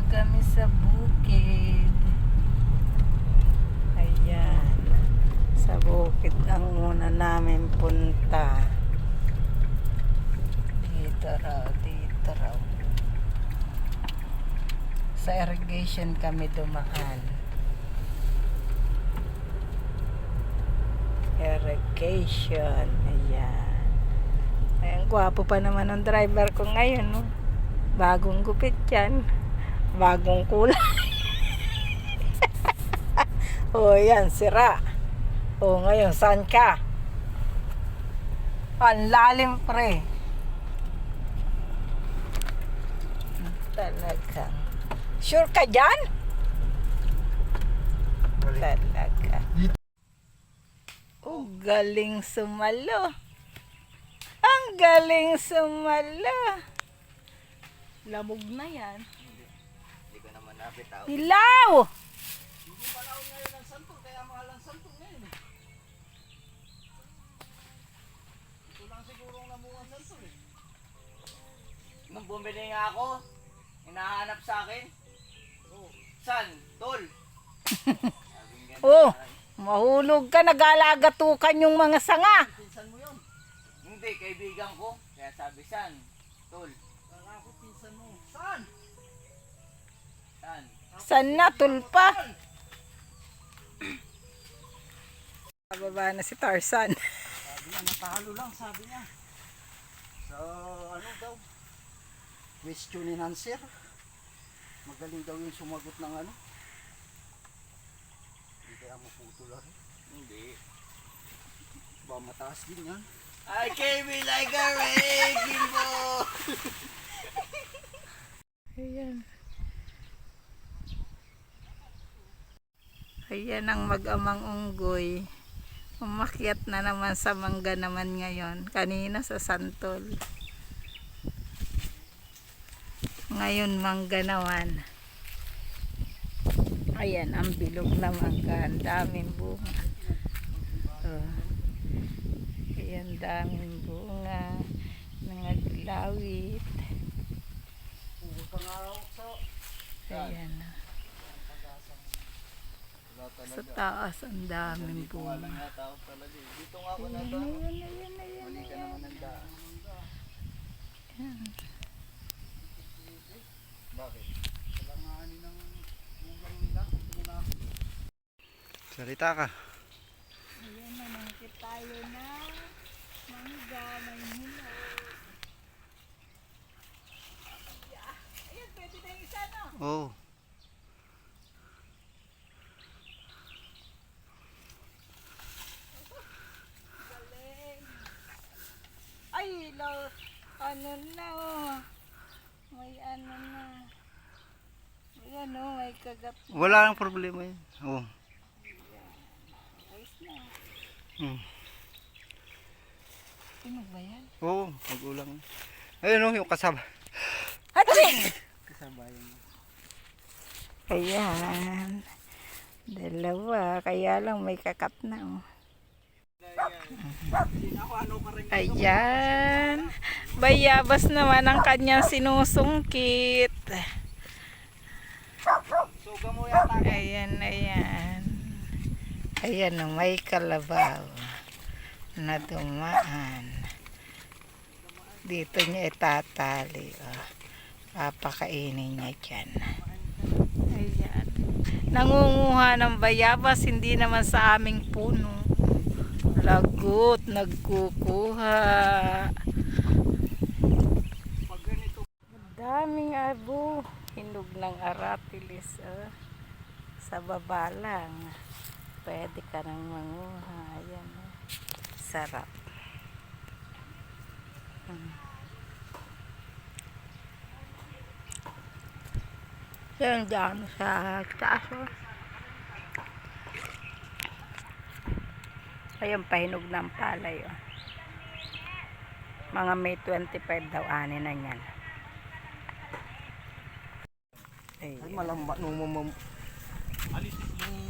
kami sa bukid. Ayan. Sa bukid ang una namin punta. Dito raw, dito raw. Sa irrigation kami dumaan. Irrigation. Ayan. Ayan, gwapo pa naman ang driver ko ngayon, no? Bagong gupit yan. Bagong kulay. O, yan, sira. O, ngayon, saan ka? Ang lalim, pre. Talaga. Sure ka dyan? Talaga. Oh, galing sumalo. Ang galing sumalo. Lamog na yan. Hindi ko naman napitaw. Hilaw! Hindi panahon ngayon ng santol, kaya mahal ang santol ngayon. Ito lang siguro ang namuha ang santol eh. Nung bumili nga ako, hinahanap sa akin. Oh. San? Tol? Oh, mahulog ka, nag-alagatukan yung mga sanga. Pinsan mo yun? Hindi, kaibigan ko. Kaya sabi, San? Tol? Kala ko pinsan mo. San? San? San na, tulpa? Bababa na si Tarzan. Sabi niya, natalo lang, sabi niya. So, ano daw? Question and answer. Magaling daw yung sumagot ng ano. Hindi kaya maputol rin. Hindi. Ba mataas din yan. I came in like a wrecking ball. Ayan. Ayan ang mag-amang unggoy. Umakyat na naman sa mangga naman ngayon. Kanina sa santol. Ngayon mangga naman. Ayan ang bilog na mangga. Ang daming bunga. Oh. Ayan daming bunga. Nangaglawit. Ayan. Sa taas ang daming bunga. Dito nga ako na ito. Mali ka naman ng daan. Ayan. Bakit? Kailanganin ng ulang nila. Salita ka. Ayan na, nakikit tayo na mangga, may hilaw. Ayan, pwede na yung isa, no? Oo. Oh. Galing. Ay, hilaw. Ano na, oh. May ano na. May ano, may kagat na. Wala nang problema yan. Oo. Ayos na. Tinog ba yan? Oo, mag-ulang. Ayun o, yung kasama. Aching! Kasabayan mo. Ayan. Dalawa. Kaya lang may kakat na, oh. Ayan. Bayabas naman ang kanyang sinusungkit. Suga mo yata. Ayan, ayan. Ayan, oh, may kalabaw na dumaan. Dito niya itatali. Oh. Papakainin niya dyan. Ayan. Nangunguha ng bayabas, hindi naman sa aming puno. Lagot, nagkukuha. Daming abo. Hinog ng aratilis. Oh. Sa baba lang. Pwede ka nang manguha. Ayan. Oh. Sarap. Yan dyan sa taas. Oh. Ayan, pahinog ng palay. Oh. Mga May 25 daw, ani na yan. Ay, malamba nung mamam.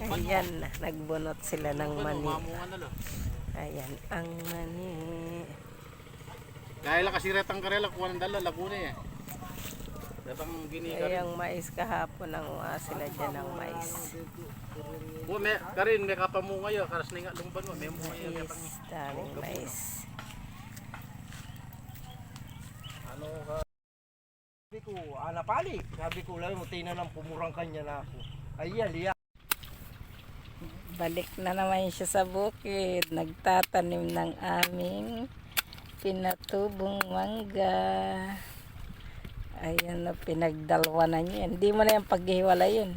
Ayan, nagbunot sila ng mani. Ayan, ang mani. Dahil kasi retang karela, kuha ng dala, Laguna eh. Dabang gini Ay, ang mais kahapon ang sila dyan ng mais. O may karin may kapamunga yo karas ninga lumban mo may munga yo Mais, daming mais. Ano ka? Sabi ko, pali. Sabi ko lang, tinan ng pumurang kanya na ako. Ayan, liya. Balik na naman siya sa bukid. Nagtatanim ng aming pinatubong mangga. Ayan na, pinagdalwa na niya. Hindi mo na yung paghiwalay yun.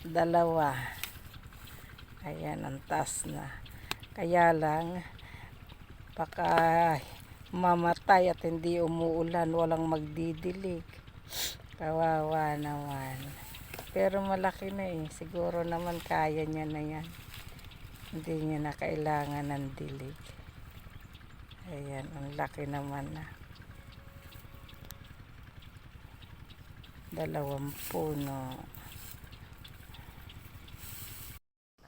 Dalawa. Ayan, ang taas na. Kaya lang, baka mamatay at hindi umuulan, walang magdidilig. Kawawa naman. Pero malaki na eh. Siguro naman kaya niya na yan. Hindi niya na kailangan ng dilig. Ayan, ang laki naman na. 2 puno.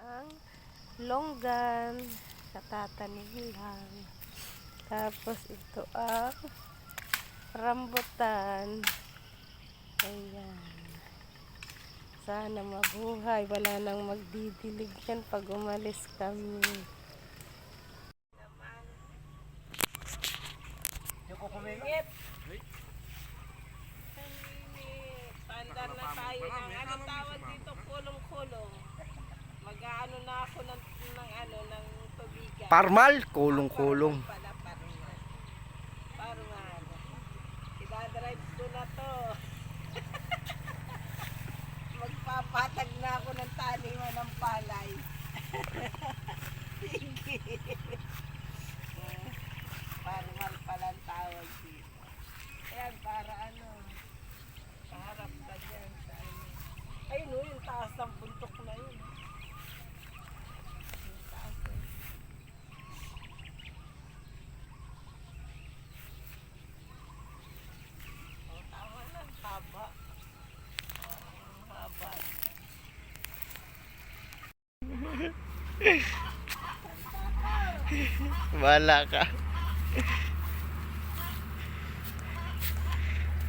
Ang longgan, katatanim lang. Tapos ito ang rambutan. Ayan. Sana mabuhay. Wala nang magdidilig yan pag umalis kami. Yung kukumingit. Pandar na tayo ng ano tawag dito, kulong-kulong. Mag-aano na ako ng tubigan. Parmal, kulong-kulong. Pala parungan. Parungan. Idadrive ko na to. Magpapatag na ako ng taniman ng palay. Sige. Parmal pala ang tawag dito. Ayan, para ano. Paharap ka dyan. Ayun o, yung taas ng puntok na yun. Yung taas eh. Oh, tama na, haba. Haba. Wala ka.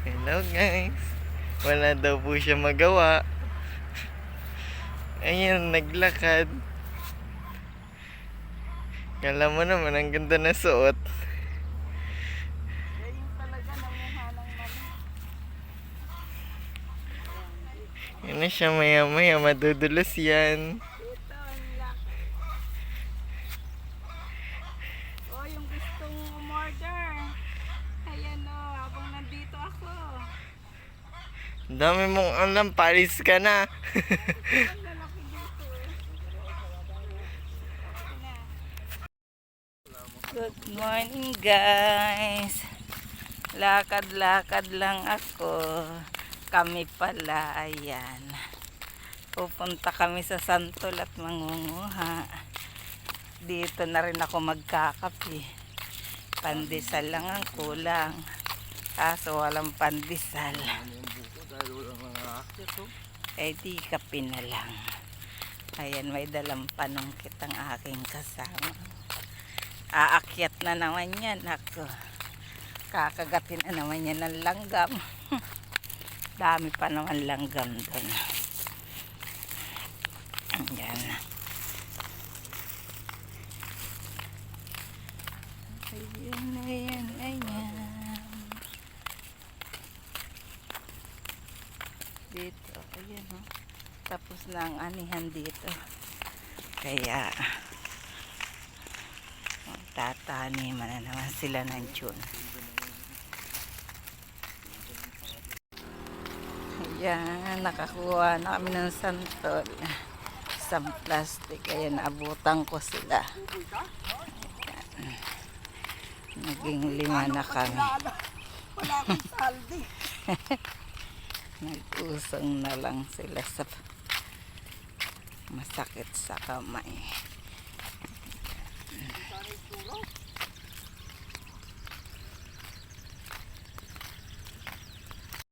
Hello guys. Wala daw po siya magawa. Ayun, naglakad. Kala mo naman, ang ganda na suot. Yan yung talaga nanguha ng mali. Yan na siya, maya-maya, madudulos yan. Ito, ang laki. Oh, yung gustong umorder. Ayan o, habang nandito ako. Ang dami mong alam, Paris ka na. Ang lalaki dito. Good morning guys. Lakad-lakad lang ako. Kami pala, ayan. Pupunta kami sa Santol at mangunguha. Dito na rin ako magkakape. Pandesal lang ang kulang. Kaso walang pandesal. Eh di kape na lang. Ayan, may dalang panungkit ang aking kasama. Aakyat na naman yan ako. Kakagatin na naman yan ng langgam. Dami pa naman langgam doon. Ayan. Ayan. Dito, ayan o. Tapos na ang anihan dito. Kaya, tataniman na naman sila ng June. Ayan, nakakuha na kami ng santol. Isang plastic. Ayan, naabutan ko sila. Ayan. Naging 5 na kami. Wala akong saldi. Nag-usong na lang sila sa masakit sa kamay.